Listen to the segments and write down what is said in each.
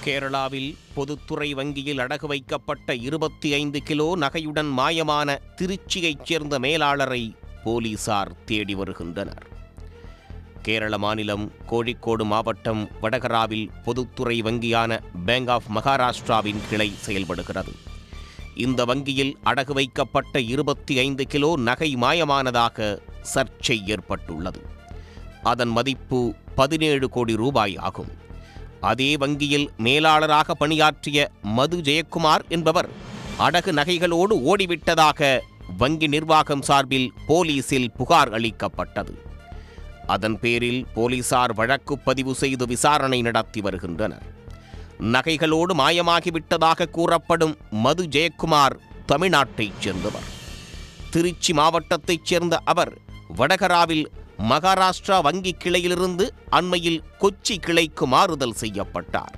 கேரளாவில் பொதுத்துறை வங்கியில் அடகு வைக்கப்பட்ட 25 கிலோ நகையுடன் மாயமான திருச்சியைச் சேர்ந்த மேலாளரை போலீசார் தேடி வருகின்றனர். கேரள மாநிலம் கோழிக்கோடு மாவட்டம் வடகராவில் பொதுத்துறை வங்கியான பேங்க் ஆஃப் மகாராஷ்டிராவின் கிளை செயல்படுகிறது. இந்த வங்கியில் அடகு வைக்கப்பட்ட 25 கிலோ நகை மாயமானதாக சர்ச்சை ஏற்பட்டுள்ளது. அதன் மதிப்பு 17 கோடி ரூபாய் ஆகும். அதே வங்கியில் மேலாளராக பணியாற்றிய மது ஜெயக்குமார் என்பவர் அடகு நகைகளோடு ஓடிவிட்டதாக வங்கி நிர்வாகம் சார்பில் போலீசில் புகார் அளிக்கப்பட்டது. அதன் பேரில் போலீசார் வழக்கு பதிவு செய்து விசாரணை நடத்தி வருகின்றனர். நகைகளோடு மாயமாகிவிட்டதாக கூறப்படும் மது ஜெயக்குமார் தமிழ்நாட்டைச் சேர்ந்தவர். திருச்சி மாவட்டத்தைச் சேர்ந்த அவர் வடகராவில் மகாராஷ்டிரா வங்கி கிளையிலிருந்து அண்மையில் கொச்சி கிளைக்கு மாறுதல் செய்யப்பட்டார்.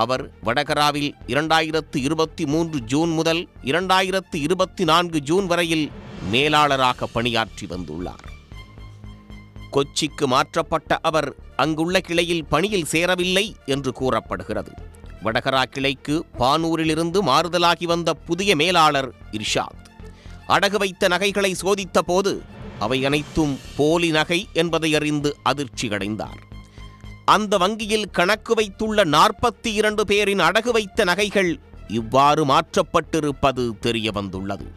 அவர் வடகராவில் 2023 ஜூன் முதல் 2024 ஜூன் வரையில் மேலாளராக பணியாற்றி வந்துள்ளார். கொச்சிக்கு மாற்றப்பட்ட அவர் அங்குள்ள கிளையில் பணியில் சேரவில்லை என்று கூறப்படுகிறது. வடகரா கிளைக்கு பானூரிலிருந்து மாறுதலாகி வந்த புதிய மேலாளர் இர்ஷாத் அடகு வைத்த நகைகளை சோதித்த போது அவை அனைத்தும் போலி நகை என்பதை அறிந்து அதிர்ச்சி அடைந்தார். அந்த வங்கியில் கணக்கு வைத்துள்ள 42 பேரின் அடகு வைத்த நகைகள் இவ்வாறு மாற்றப்பட்டிருப்பது தெரிய வந்துள்ளது.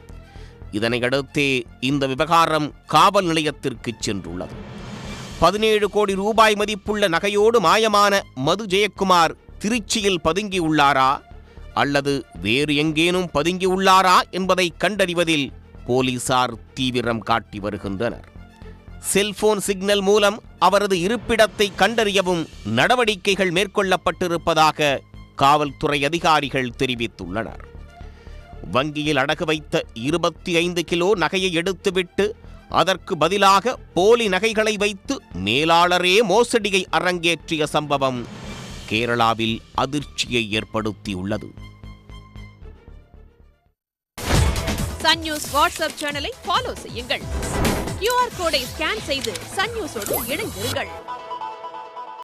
இதனையடுத்தே இந்த விவகாரம் காவல் நிலையத்திற்கு சென்றுள்ளது. 17 கோடி ரூபாய் மதிப்புள்ள நகையோடு மாயமான மது ஜெயக்குமார் திருச்சியில் பதுங்கியுள்ளாரா அல்லது வேறு எங்கேனும் பதுங்கியுள்ளாரா என்பதை கண்டறிவதில் போலீசார் தீவிரம் காட்டி வருகின்றனர். செல்போன் சிக்னல் மூலம் அவரது இருப்பிடத்தை கண்டறியவும் நடவடிக்கைகள் மேற்கொள்ளப்பட்டிருப்பதாக காவல்துறை அதிகாரிகள் தெரிவித்துள்ளனர். வங்கியில் அடகு வைத்த 25 கிலோ நகையை எடுத்துவிட்டு அதற்கு பதிலாக போலி நகைகளை வைத்து மேலாளரே மோசடியை அரங்கேற்றிய சம்பவம் கேரளாவில் அதிர்ச்சியை ஏற்படுத்தியுள்ளது. சன் நியூஸ் வாட்ஸ்அப் சேனலை ஃபாலோ செய்யுங்கள். QR கோடை ஸ்கேன் செய்து சன் நியூஸோடு இணைந்திருங்கள்.